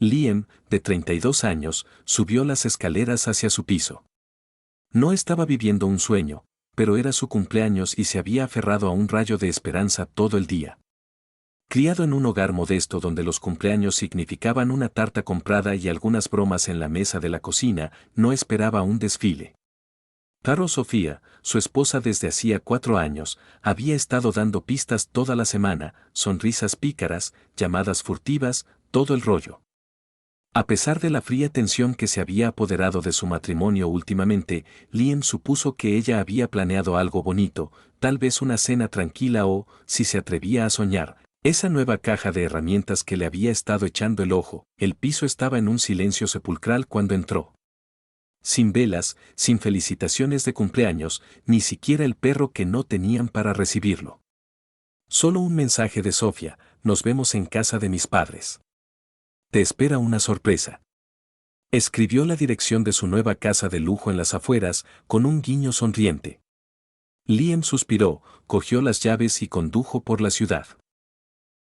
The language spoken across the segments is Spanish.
Liam, de 32 años, subió las escaleras hacia su piso. No estaba viviendo un sueño, pero era su cumpleaños y se había aferrado a un rayo de esperanza todo el día. Criado en un hogar modesto donde los cumpleaños significaban una tarta comprada y algunas bromas en la mesa de la cocina, no esperaba un desfile. Caro Sofía, su esposa desde hacía 4 años, había estado dando pistas toda la semana, sonrisas pícaras, llamadas furtivas, todo el rollo. A pesar de la fría tensión que se había apoderado de su matrimonio últimamente, Liam supuso que ella había planeado algo bonito, tal vez una cena tranquila o, si se atrevía a soñar, esa nueva caja de herramientas que le había estado echando el ojo. El piso estaba en un silencio sepulcral cuando entró. Sin velas, sin felicitaciones de cumpleaños, ni siquiera el perro que no tenían para recibirlo. Solo un mensaje de Sofía: nos vemos en casa de mis padres. Te espera una sorpresa. Escribió la dirección de su nueva casa de lujo en las afueras, con un guiño sonriente. Liam suspiró, cogió las llaves y condujo por la ciudad.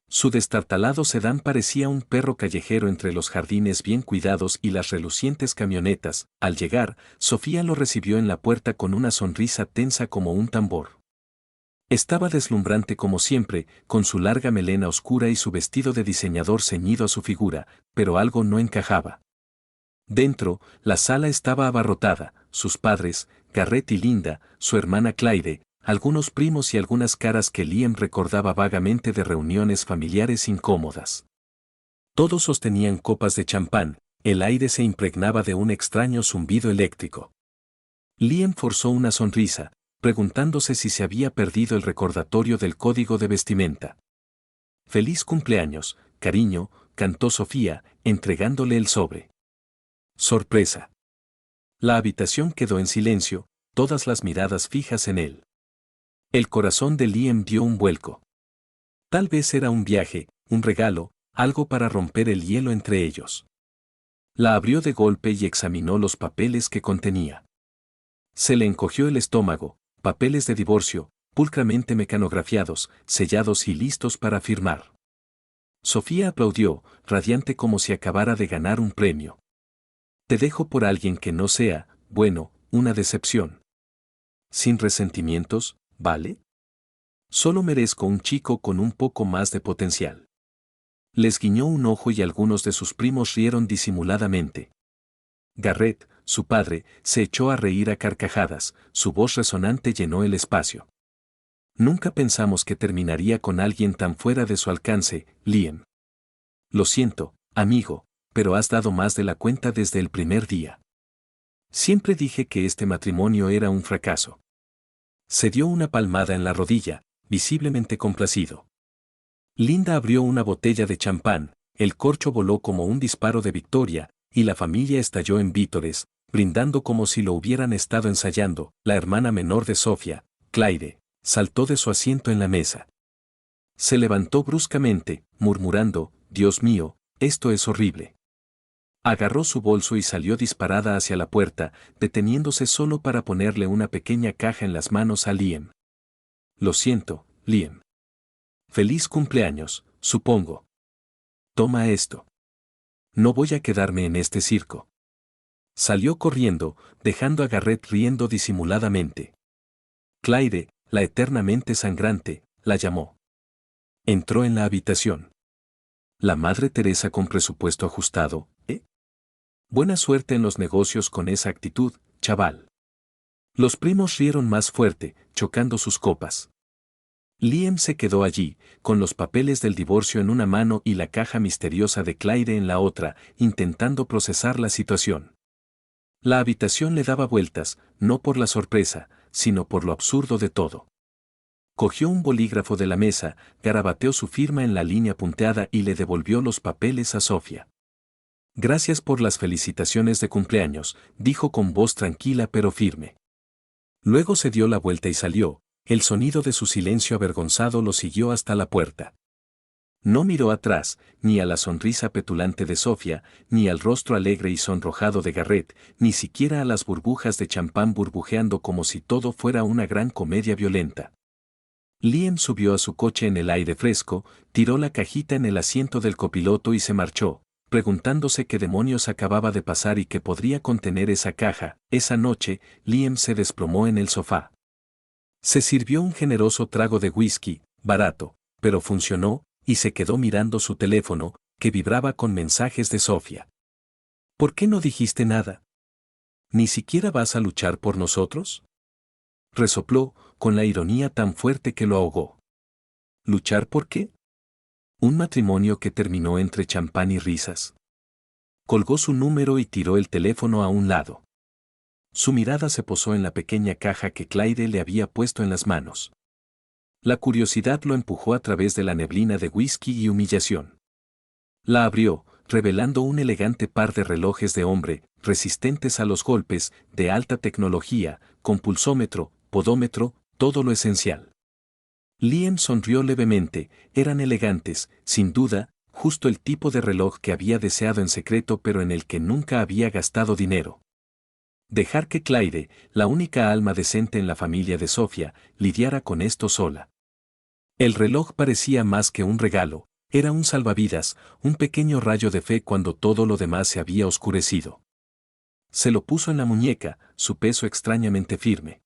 Su destartalado sedán parecía un perro callejero entre los jardines bien cuidados y las relucientes camionetas. Al llegar, Sofía lo recibió en la puerta con una sonrisa tensa como un tambor. Estaba deslumbrante como siempre, con su larga melena oscura y su vestido de diseñador ceñido a su figura, pero algo no encajaba. Dentro, la sala estaba abarrotada: sus padres, Garrett y Linda, su hermana Clyde, algunos primos y algunas caras que Liam recordaba vagamente de reuniones familiares incómodas. Todos sostenían copas de champán, el aire se impregnaba de un extraño zumbido eléctrico. Liam forzó una sonrisa, preguntándose si se había perdido el recordatorio del código de vestimenta. «Feliz cumpleaños, cariño», cantó Sofía, entregándole el sobre. Sorpresa. La habitación quedó en silencio, todas las miradas fijas en él. El corazón de Liam dio un vuelco. Tal vez era un viaje, un regalo, algo para romper el hielo entre ellos. La abrió de golpe y examinó los papeles que contenía. Se le encogió el estómago: papeles de divorcio, pulcramente mecanografiados, sellados y listos para firmar. Sofía aplaudió, radiante como si acabara de ganar un premio. «Te dejo por alguien que no sea, bueno, una decepción. Sin resentimientos, ¿vale? Solo merezco un chico con un poco más de potencial». Les guiñó un ojo y algunos de sus primos rieron disimuladamente. Garrett, su padre, se echó a reír a carcajadas, su voz resonante llenó el espacio. «Nunca pensamos que terminaría con alguien tan fuera de su alcance, Liam. Lo siento, amigo, pero has dado más de la cuenta desde el primer día. Siempre dije que este matrimonio era un fracaso». Se dio una palmada en la rodilla, visiblemente complacido. Linda abrió una botella de champán, el corcho voló como un disparo de victoria, y la familia estalló en vítores, brindando como si lo hubieran estado ensayando. La hermana menor de Sofía, Clyde, saltó de su asiento en la mesa. Se levantó bruscamente, murmurando: «Dios mío, esto es horrible». Agarró su bolso y salió disparada hacia la puerta, deteniéndose solo para ponerle una pequeña caja en las manos a Liam. «Lo siento, Liam. Feliz cumpleaños, supongo. Toma esto. No voy a quedarme en este circo». Salió corriendo, dejando a Garrett riendo disimuladamente. Clyde, la eternamente sangrante, la llamó. Entró en la habitación. «La Madre Teresa con presupuesto ajustado, ¿eh? Buena suerte en los negocios con esa actitud, chaval». Los primos rieron más fuerte, chocando sus copas. Liam se quedó allí, con los papeles del divorcio en una mano y la caja misteriosa de Clyde en la otra, intentando procesar la situación. La habitación le daba vueltas, no por la sorpresa, sino por lo absurdo de todo. Cogió un bolígrafo de la mesa, garabateó su firma en la línea punteada y le devolvió los papeles a Sofía. «Gracias por las felicitaciones de cumpleaños», dijo con voz tranquila pero firme. Luego se dio la vuelta y salió. El sonido de su silencio avergonzado lo siguió hasta la puerta. No miró atrás, ni a la sonrisa petulante de Sofía, ni al rostro alegre y sonrojado de Garrett, ni siquiera a las burbujas de champán burbujeando como si todo fuera una gran comedia violenta. Liam subió a su coche en el aire fresco, tiró la cajita en el asiento del copiloto y se marchó, preguntándose qué demonios acababa de pasar y qué podría contener esa caja. Esa noche, Liam se desplomó en el sofá. Se sirvió un generoso trago de whisky, barato, pero funcionó, y se quedó mirando su teléfono, que vibraba con mensajes de Sofía. ¿Por qué no dijiste nada? ¿Ni siquiera vas a luchar por nosotros? Resopló, con la ironía tan fuerte que lo ahogó. ¿Luchar por qué? Un matrimonio que terminó entre champán y risas. Colgó su número y tiró el teléfono a un lado. Su mirada se posó en la pequeña caja que Clyde le había puesto en las manos. La curiosidad lo empujó a través de la neblina de whisky y humillación. La abrió, revelando un elegante par de relojes de hombre, resistentes a los golpes, de alta tecnología, con pulsómetro, podómetro, todo lo esencial. Liam sonrió levemente, eran elegantes, sin duda, justo el tipo de reloj que había deseado en secreto pero en el que nunca había gastado dinero. Dejar que Clyde, la única alma decente en la familia de Sofía, lidiara con esto sola. El reloj parecía más que un regalo, era un salvavidas, un pequeño rayo de fe cuando todo lo demás se había oscurecido. Se lo puso en la muñeca, su peso extrañamente firme.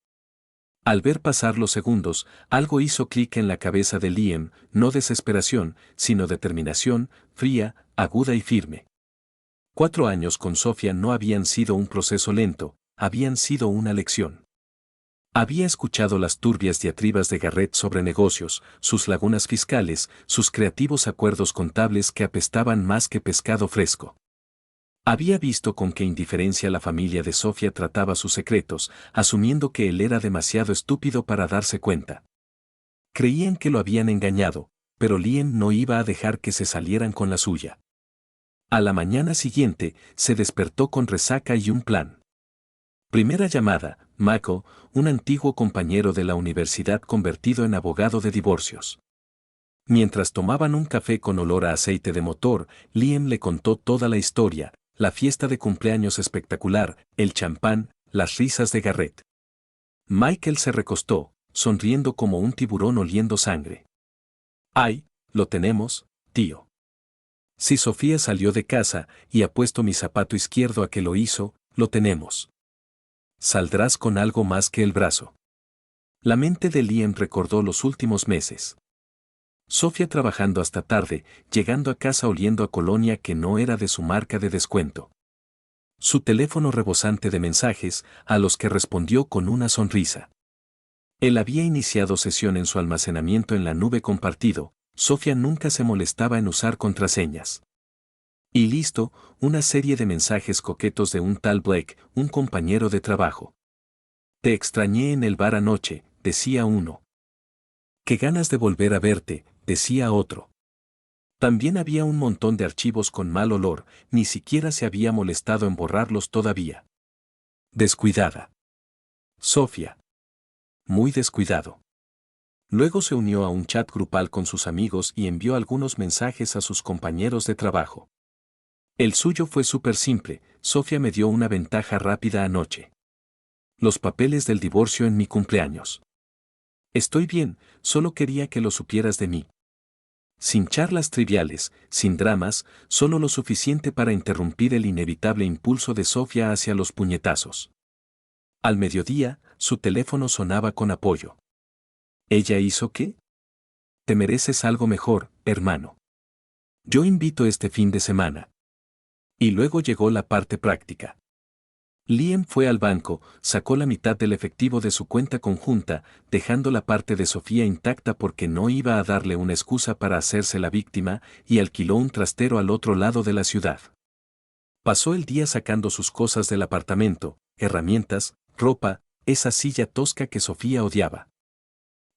Al ver pasar los segundos, algo hizo clic en la cabeza de Liam, no desesperación, sino determinación, fría, aguda y firme. 4 años con Sofía no habían sido un proceso lento, habían sido una lección. Había escuchado las turbias diatribas de Garrett sobre negocios, sus lagunas fiscales, sus creativos acuerdos contables que apestaban más que pescado fresco. Había visto con qué indiferencia la familia de Sofía trataba sus secretos, asumiendo que él era demasiado estúpido para darse cuenta. Creían que lo habían engañado, pero Liam no iba a dejar que se salieran con la suya. A la mañana siguiente, se despertó con resaca y un plan. Primera llamada, Mako, un antiguo compañero de la universidad convertido en abogado de divorcios. Mientras tomaban un café con olor a aceite de motor, Liam le contó toda la historia, la fiesta de cumpleaños espectacular, el champán, las risas de Garrett. Michael se recostó, sonriendo como un tiburón oliendo sangre. ¡Ay, lo tenemos, tío! Si Sofía salió de casa y ha puesto mi zapato izquierdo a que lo hizo, lo tenemos. Saldrás con algo más que el brazo. La mente de Liam recordó los últimos meses. Sofía trabajando hasta tarde, llegando a casa oliendo a colonia que no era de su marca de descuento. Su teléfono rebosante de mensajes, a los que respondió con una sonrisa. Él había iniciado sesión en su almacenamiento en la nube compartido, Sofía nunca se molestaba en usar contraseñas. Y listo, una serie de mensajes coquetos de un tal Blake, un compañero de trabajo. Te extrañé en el bar anoche, decía uno. Qué ganas de volver a verte, decía otro. También había un montón de archivos con mal olor, ni siquiera se había molestado en borrarlos todavía. Descuidada. Sofía. Muy descuidado. Luego se unió a un chat grupal con sus amigos y envió algunos mensajes a sus compañeros de trabajo. El suyo fue súper simple, Sofía me dio una ventaja rápida anoche. Los papeles del divorcio en mi cumpleaños. Estoy bien, solo quería que lo supieras de mí. Sin charlas triviales, sin dramas, solo lo suficiente para interrumpir el inevitable impulso de Sofía hacia los puñetazos. Al mediodía, su teléfono sonaba con apoyo. ¿Ella hizo qué? Te mereces algo mejor, hermano. Yo invito este fin de semana. Y luego llegó la parte práctica. Liam fue al banco, sacó la mitad del efectivo de su cuenta conjunta, dejando la parte de Sofía intacta porque no iba a darle una excusa para hacerse la víctima, y alquiló un trastero al otro lado de la ciudad. Pasó el día sacando sus cosas del apartamento, herramientas, ropa, esa silla tosca que Sofía odiaba.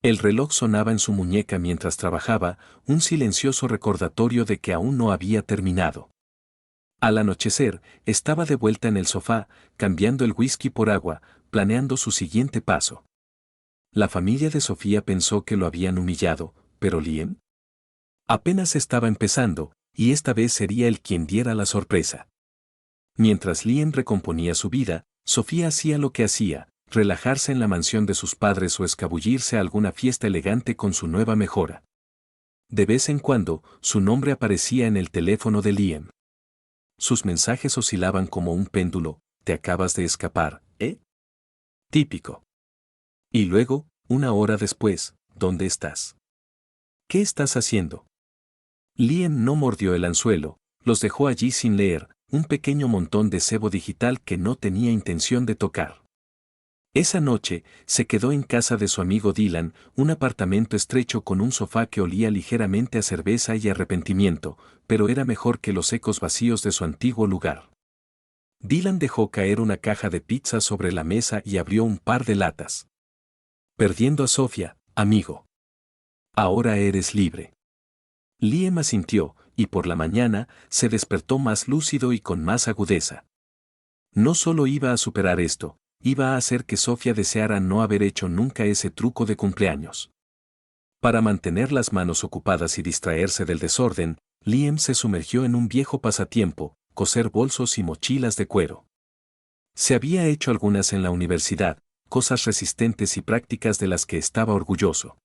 El reloj sonaba en su muñeca mientras trabajaba, un silencioso recordatorio de que aún no había terminado. Al anochecer, estaba de vuelta en el sofá, cambiando el whisky por agua, planeando su siguiente paso. La familia de Sofía pensó que lo habían humillado, pero Liam apenas estaba empezando, y esta vez sería él quien diera la sorpresa. Mientras Liam recomponía su vida, Sofía hacía lo que hacía, relajarse en la mansión de sus padres o escabullirse a alguna fiesta elegante con su nueva mejora. De vez en cuando, su nombre aparecía en el teléfono de Liam. Sus mensajes oscilaban como un péndulo: te acabas de escapar, ¿eh? Típico. Y luego, una hora después, ¿dónde estás? ¿Qué estás haciendo? Liam no mordió el anzuelo, los dejó allí sin leer, un pequeño montón de cebo digital que no tenía intención de tocar. Esa noche, se quedó en casa de su amigo Dylan, un apartamento estrecho con un sofá que olía ligeramente a cerveza y arrepentimiento, pero era mejor que los ecos vacíos de su antiguo lugar. Dylan dejó caer una caja de pizza sobre la mesa y abrió un par de latas. Perdiendo a Sofía, amigo. Ahora eres libre. Liam asintió, y por la mañana, se despertó más lúcido y con más agudeza. No solo iba a superar esto, iba a hacer que Sofía deseara no haber hecho nunca ese truco de cumpleaños. Para mantener las manos ocupadas y distraerse del desorden, Liam se sumergió en un viejo pasatiempo: coser bolsos y mochilas de cuero. Se había hecho algunas en la universidad, cosas resistentes y prácticas de las que estaba orgulloso.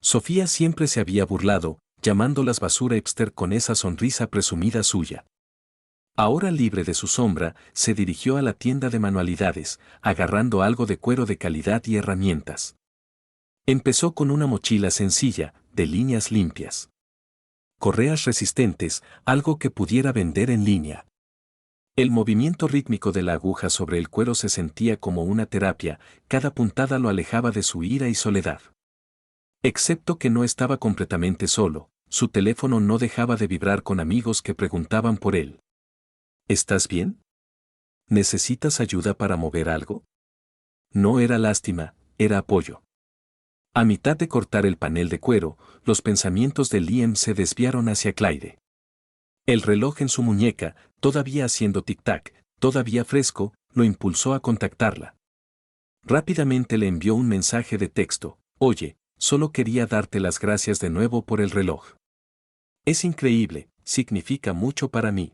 Sofía siempre se había burlado, llamándolas basura hipster con esa sonrisa presumida suya. Ahora, libre de su sombra, se dirigió a la tienda de manualidades, agarrando algo de cuero de calidad y herramientas. Empezó con una mochila sencilla, de líneas limpias. Correas resistentes, algo que pudiera vender en línea. El movimiento rítmico de la aguja sobre el cuero se sentía como una terapia, cada puntada lo alejaba de su ira y soledad. Excepto que no estaba completamente solo, su teléfono no dejaba de vibrar con amigos que preguntaban por él. ¿Estás bien? ¿Necesitas ayuda para mover algo? No era lástima, era apoyo. A mitad de cortar el panel de cuero, los pensamientos de Liam se desviaron hacia Clyde. El reloj en su muñeca, todavía haciendo tic-tac, todavía fresco, lo impulsó a contactarla. Rápidamente le envió un mensaje de texto: oye, solo quería darte las gracias de nuevo por el reloj. Es increíble, significa mucho para mí.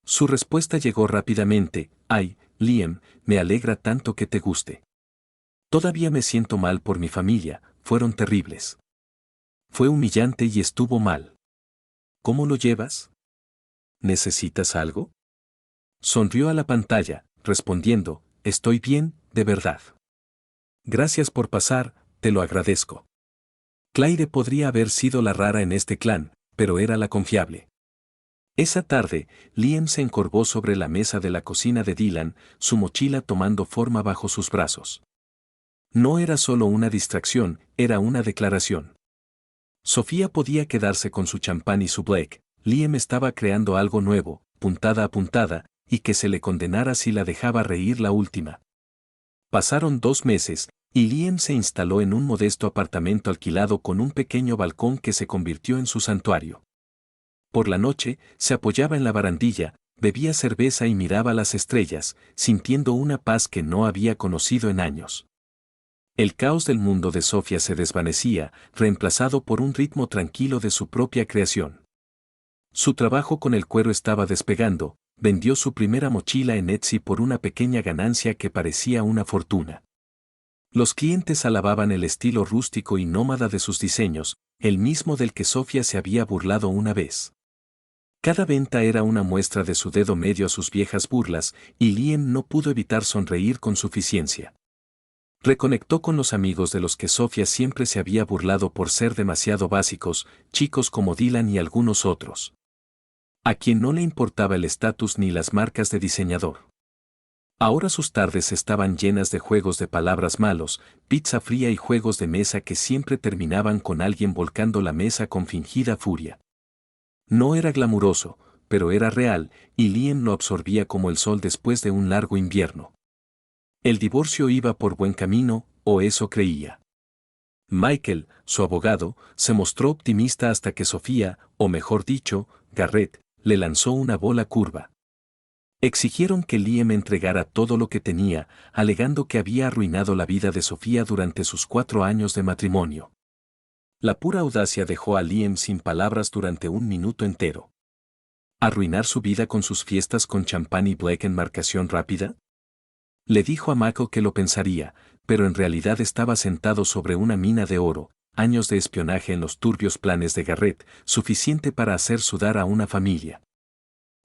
Su respuesta llegó rápidamente: ay, Liam, me alegra tanto que te guste. Todavía me siento mal por mi familia, fueron terribles. Fue humillante y estuvo mal. ¿Cómo lo llevas? ¿Necesitas algo? Sonrió a la pantalla, respondiendo: estoy bien, de verdad. Gracias por pasar, te lo agradezco. Clyde podría haber sido la rara en este clan, pero era la confiable. Esa tarde, Liam se encorvó sobre la mesa de la cocina de Dylan, su mochila tomando forma bajo sus brazos. No era solo una distracción, era una declaración. Sofía podía quedarse con su champán y su Black, Liam estaba creando algo nuevo, puntada a puntada, y que se le condenara si la dejaba reír la última. Pasaron 2 meses, y Liam se instaló en un modesto apartamento alquilado con un pequeño balcón que se convirtió en su santuario. Por la noche, se apoyaba en la barandilla, bebía cerveza y miraba las estrellas, sintiendo una paz que no había conocido en años. El caos del mundo de Sofía se desvanecía, reemplazado por un ritmo tranquilo de su propia creación. Su trabajo con el cuero estaba despegando, vendió su primera mochila en Etsy por una pequeña ganancia que parecía una fortuna. Los clientes alababan el estilo rústico y nómada de sus diseños, el mismo del que Sofía se había burlado una vez. Cada venta era una muestra de su dedo medio a sus viejas burlas, y Liam no pudo evitar sonreír con suficiencia. Reconectó con los amigos de los que Sofía siempre se había burlado por ser demasiado básicos, chicos como Dylan y algunos otros. A quien no le importaba el estatus ni las marcas de diseñador. Ahora sus tardes estaban llenas de juegos de palabras malos, pizza fría y juegos de mesa que siempre terminaban con alguien volcando la mesa con fingida furia. No era glamuroso, pero era real, y Liam lo absorbía como el sol después de un largo invierno. El divorcio iba por buen camino, o eso creía. Michael, su abogado, se mostró optimista hasta que Sofía, o mejor dicho, Garrett, le lanzó una bola curva. Exigieron que Liam entregara todo lo que tenía, alegando que había arruinado la vida de Sofía durante sus 4 años de matrimonio. La pura audacia dejó a Liam sin palabras durante un minuto entero. ¿Arruinar su vida con sus fiestas con champán y Black en marcación rápida? Le dijo a Michael que lo pensaría, pero en realidad estaba sentado sobre una mina de oro, años de espionaje en los turbios planes de Garrett, suficiente para hacer sudar a una familia.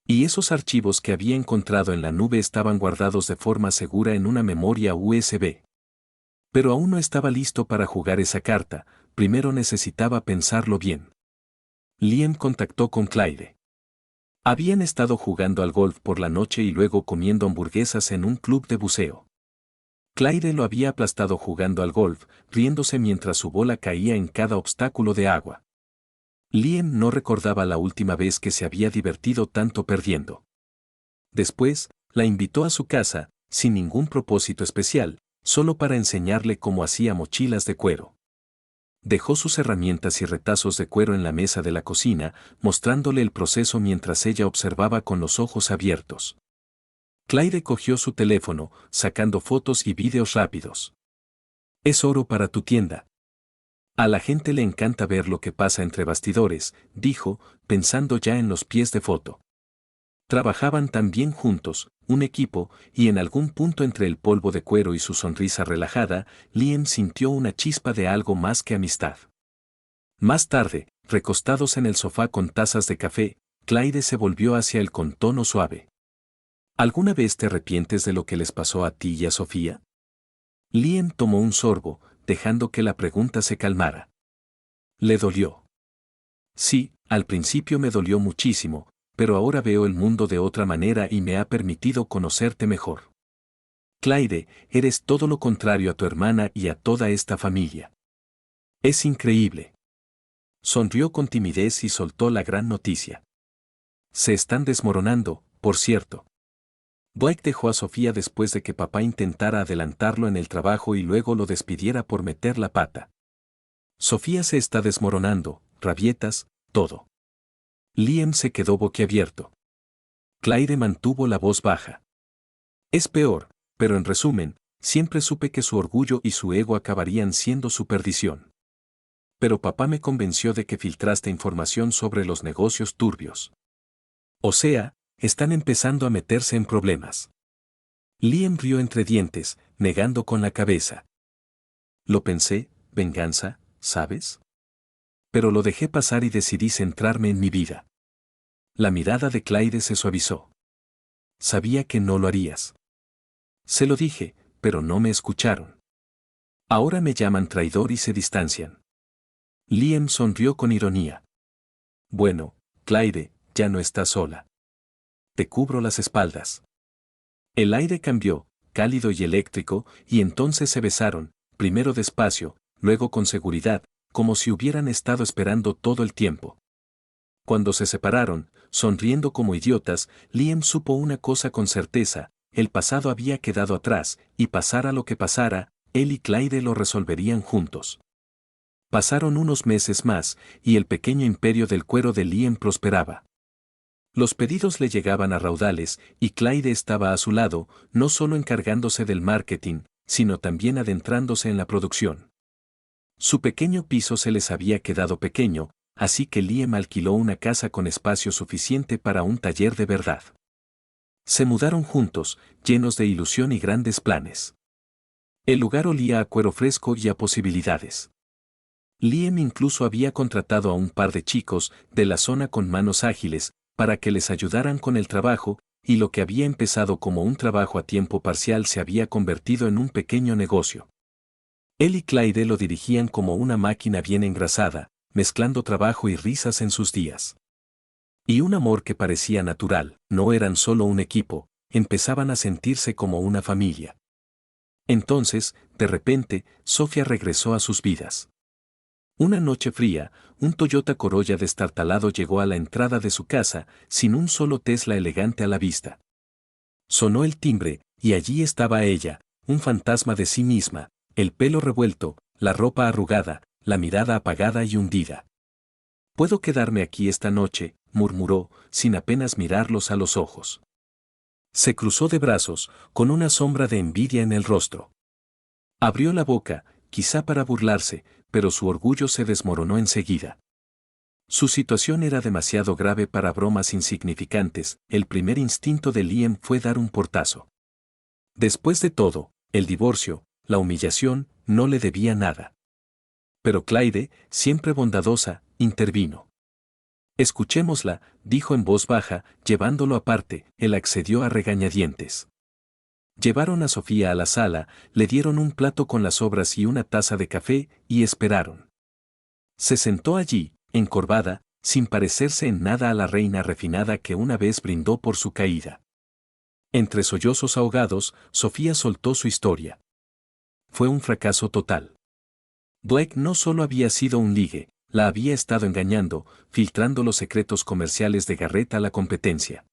Y esos archivos que había encontrado en la nube estaban guardados de forma segura en una memoria USB. Pero aún no estaba listo para jugar esa carta, primero necesitaba pensarlo bien. Liam contactó con Claire. Habían estado jugando al golf por la noche y luego comiendo hamburguesas en un club de buceo. Claire lo había aplastado jugando al golf, riéndose mientras su bola caía en cada obstáculo de agua. Liam no recordaba la última vez que se había divertido tanto perdiendo. Después, la invitó a su casa, sin ningún propósito especial, solo para enseñarle cómo hacía mochilas de cuero. Dejó sus herramientas y retazos de cuero en la mesa de la cocina, mostrándole el proceso mientras ella observaba con los ojos abiertos. Claire cogió su teléfono, sacando fotos y vídeos rápidos. Es oro para tu tienda. A la gente le encanta ver lo que pasa entre bastidores, dijo, pensando ya en los pies de foto. Trabajaban tan bien juntos, un equipo, y en algún punto entre el polvo de cuero y su sonrisa relajada, Liam sintió una chispa de algo más que amistad. Más tarde, recostados en el sofá con tazas de café, Claire se volvió hacia él con tono suave. ¿Alguna vez te arrepientes de lo que les pasó a ti y a Sofía? Liam tomó un sorbo, dejando que la pregunta se calmara. Le dolió. Sí, al principio me dolió muchísimo, pero ahora veo el mundo de otra manera y me ha permitido conocerte mejor. Claire, eres todo lo contrario a tu hermana y a toda esta familia. Es increíble. Sonrió con timidez y soltó la gran noticia. Se están desmoronando, por cierto. Blake dejó a Sofía después de que papá intentara adelantarlo en el trabajo y luego lo despidiera por meter la pata. Sofía se está desmoronando, rabietas, todo. Liam se quedó boquiabierto. Claire mantuvo la voz baja. Es peor, pero en resumen, siempre supe que su orgullo y su ego acabarían siendo su perdición. Pero papá me convenció de que filtraste información sobre los negocios turbios. O sea, están empezando a meterse en problemas. Liam rió entre dientes, negando con la cabeza. Lo pensé, venganza, ¿sabes? Pero lo dejé pasar y decidí centrarme en mi vida. La mirada de Claire se suavizó. Sabía que no lo harías. Se lo dije, pero no me escucharon. Ahora me llaman traidor y se distancian. Liam sonrió con ironía. Bueno, Claire, ya no estás sola. Te cubro las espaldas. El aire cambió, cálido y eléctrico, y entonces se besaron, primero despacio, luego con seguridad, como si hubieran estado esperando todo el tiempo. Cuando se separaron, sonriendo como idiotas, Liam supo una cosa con certeza: el pasado había quedado atrás, y pasara lo que pasara, él y Claire lo resolverían juntos. Pasaron unos meses más, y el pequeño imperio del cuero de Liam prosperaba. Los pedidos le llegaban a raudales, y Claire estaba a su lado, no solo encargándose del marketing, sino también adentrándose en la producción. Su pequeño piso se les había quedado pequeño, así que Liam alquiló una casa con espacio suficiente para un taller de verdad. Se mudaron juntos, llenos de ilusión y grandes planes. El lugar olía a cuero fresco y a posibilidades. Liam incluso había contratado a un par de chicos de la zona con manos ágiles, para que les ayudaran con el trabajo, y lo que había empezado como un trabajo a tiempo parcial se había convertido en un pequeño negocio. Él y Claire lo dirigían como una máquina bien engrasada, mezclando trabajo y risas en sus días. Y un amor que parecía natural, no eran solo un equipo, empezaban a sentirse como una familia. Entonces, de repente, Sofía regresó a sus vidas. Una noche fría, un Toyota Corolla destartalado llegó a la entrada de su casa, sin un solo Tesla elegante a la vista. Sonó el timbre, y allí estaba ella, un fantasma de sí misma, el pelo revuelto, la ropa arrugada, la mirada apagada y hundida. «Puedo quedarme aquí esta noche», murmuró, sin apenas mirarlos a los ojos. Se cruzó de brazos, con una sombra de envidia en el rostro. Abrió la boca, quizá para burlarse, pero su orgullo se desmoronó enseguida. Su situación era demasiado grave para bromas insignificantes. El primer instinto de Liam fue dar un portazo. Después de todo, el divorcio, la humillación, no le debía nada. Pero Claire, siempre bondadosa, intervino. Escuchémosla, dijo en voz baja, llevándolo aparte. Él accedió a regañadientes. Llevaron a Sofía a la sala, le dieron un plato con las sobras y una taza de café, y esperaron. Se sentó allí, encorvada, sin parecerse en nada a la reina refinada que una vez brindó por su caída. Entre sollozos ahogados, Sofía soltó su historia. Fue un fracaso total. Blake no solo había sido un ligue, la había estado engañando, filtrando los secretos comerciales de Garrett a la competencia.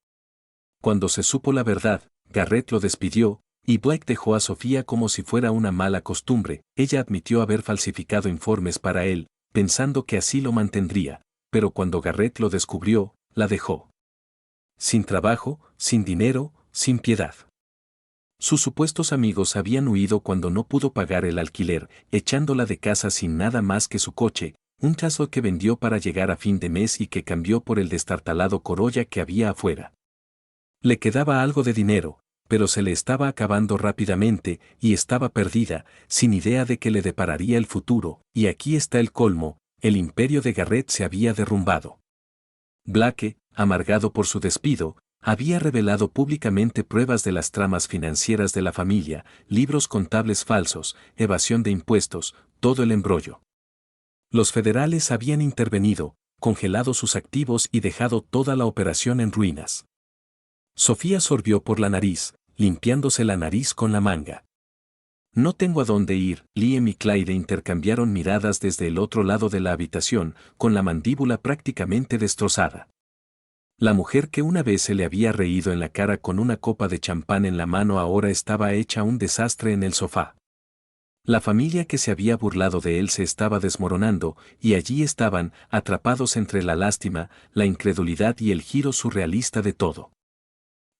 Cuando se supo la verdad, Garrett lo despidió, y Blake dejó a Sofía como si fuera una mala costumbre. Ella admitió haber falsificado informes para él, pensando que así lo mantendría, pero cuando Garrett lo descubrió, la dejó. Sin trabajo, sin dinero, sin piedad. Sus supuestos amigos habían huido cuando no pudo pagar el alquiler, echándola de casa sin nada más que su coche, un chazo que vendió para llegar a fin de mes y que cambió por el destartalado Corolla que había afuera. Le quedaba algo de dinero, pero se le estaba acabando rápidamente y estaba perdida, sin idea de qué le depararía el futuro, y aquí está el colmo, el imperio de Garrett se había derrumbado. Blake, amargado por su despido, había revelado públicamente pruebas de las tramas financieras de la familia, libros contables falsos, evasión de impuestos, todo el embrollo. Los federales habían intervenido, congelado sus activos y dejado toda la operación en ruinas. Sofía sorbió por la nariz, limpiándose la nariz con la manga. No tengo a dónde ir. Liam y Clyde intercambiaron miradas desde el otro lado de la habitación, con la mandíbula prácticamente destrozada. La mujer que una vez se le había reído en la cara con una copa de champán en la mano ahora estaba hecha un desastre en el sofá. La familia que se había burlado de él se estaba desmoronando, y allí estaban, atrapados entre la lástima, la incredulidad y el giro surrealista de todo.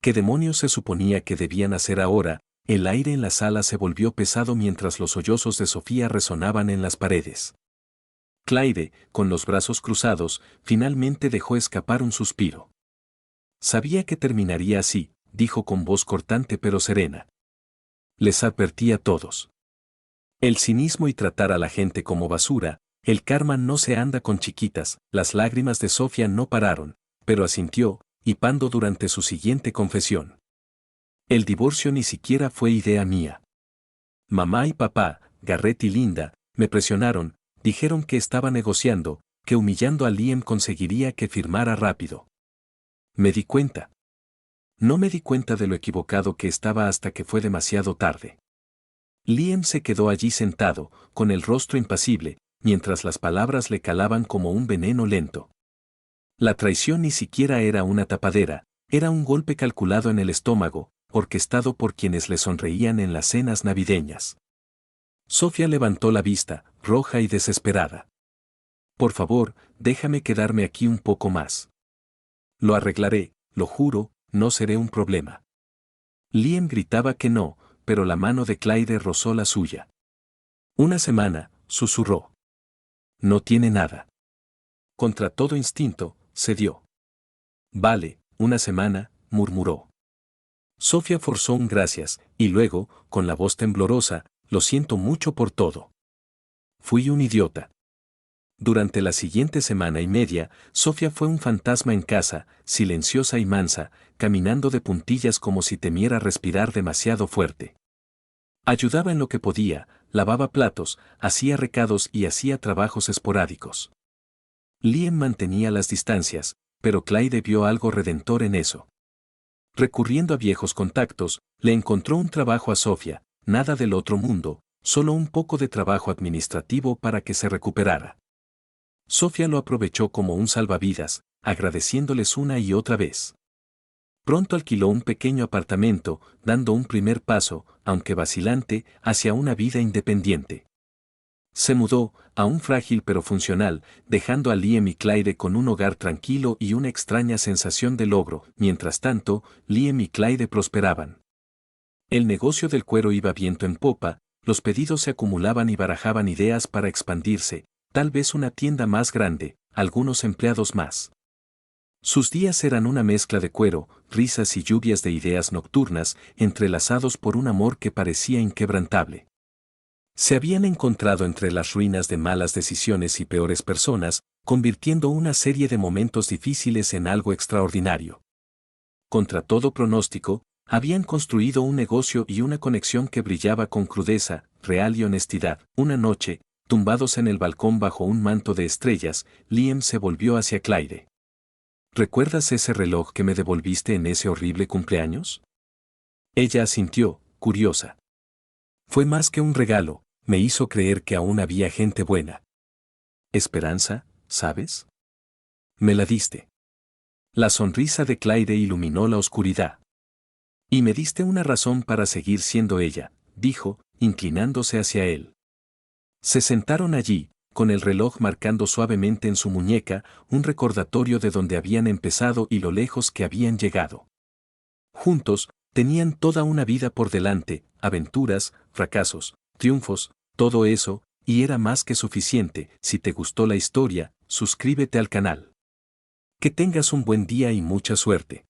¿Qué demonios se suponía que debían hacer ahora? El aire en la sala se volvió pesado mientras los sollozos de Sofía resonaban en las paredes. Clyde, con los brazos cruzados, finalmente dejó escapar un suspiro. Sabía que terminaría así, dijo con voz cortante pero serena. Les advertí a todos. El cinismo y tratar a la gente como basura, el karma no se anda con chiquitas. Las lágrimas de Sofía no pararon, pero asintió, hipando durante su siguiente confesión. El divorcio ni siquiera fue idea mía. Mamá y papá, Garrett y Linda, me presionaron, dijeron que estaba negociando, que humillando a Liam conseguiría que firmara rápido. Me di cuenta. No me di cuenta de lo equivocado que estaba hasta que fue demasiado tarde. Liam se quedó allí sentado, con el rostro impasible, mientras las palabras le calaban como un veneno lento. La traición ni siquiera era una tapadera, era un golpe calculado en el estómago, orquestado por quienes le sonreían en las cenas navideñas. Sofía levantó la vista, roja y desesperada. Por favor, déjame quedarme aquí un poco más. Lo arreglaré, lo juro, no seré un problema. Liam gritaba que no, pero la mano de Clyde rozó la suya. Una semana, susurró. No tiene nada. Contra todo instinto, cedió. Vale, una semana, murmuró. Sofía forzó un gracias, y luego, con la voz temblorosa, lo siento mucho por todo. Fui un idiota. Durante la siguiente semana y media, Sofía fue un fantasma en casa, silenciosa y mansa, caminando de puntillas como si temiera respirar demasiado fuerte. Ayudaba en lo que podía, lavaba platos, hacía recados y hacía trabajos esporádicos. Liam mantenía las distancias, pero Clyde vio algo redentor en eso. Recurriendo a viejos contactos, le encontró un trabajo a Sofía, nada del otro mundo, solo un poco de trabajo administrativo para que se recuperara. Sofía lo aprovechó como un salvavidas, agradeciéndoles una y otra vez. Pronto alquiló un pequeño apartamento, dando un primer paso, aunque vacilante, hacia una vida independiente. Se mudó, aún frágil pero funcional, dejando a Liam y Clyde con un hogar tranquilo y una extraña sensación de logro. Mientras tanto, Liam y Clyde prosperaban. El negocio del cuero iba viento en popa, los pedidos se acumulaban y barajaban ideas para expandirse, tal vez una tienda más grande, algunos empleados más. Sus días eran una mezcla de cuero, risas y lluvias de ideas nocturnas, entrelazados por un amor que parecía inquebrantable. Se habían encontrado entre las ruinas de malas decisiones y peores personas, convirtiendo una serie de momentos difíciles en algo extraordinario. Contra todo pronóstico, habían construido un negocio y una conexión que brillaba con crudeza, real y honestidad. Una noche, tumbados en el balcón bajo un manto de estrellas, Liam se volvió hacia Claire. ¿Recuerdas ese reloj que me devolviste en ese horrible cumpleaños? Ella asintió, curiosa. Fue más que un regalo, me hizo creer que aún había gente buena. Esperanza, ¿sabes? Me la diste. La sonrisa de Claire iluminó la oscuridad. Y me diste una razón para seguir siendo ella, dijo, inclinándose hacia él. Se sentaron allí, con el reloj marcando suavemente en su muñeca, un recordatorio de donde habían empezado y lo lejos que habían llegado. Juntos, tenían toda una vida por delante, aventuras, fracasos, triunfos, todo eso, y era más que suficiente. Si te gustó la historia, suscríbete al canal. Que tengas un buen día y mucha suerte.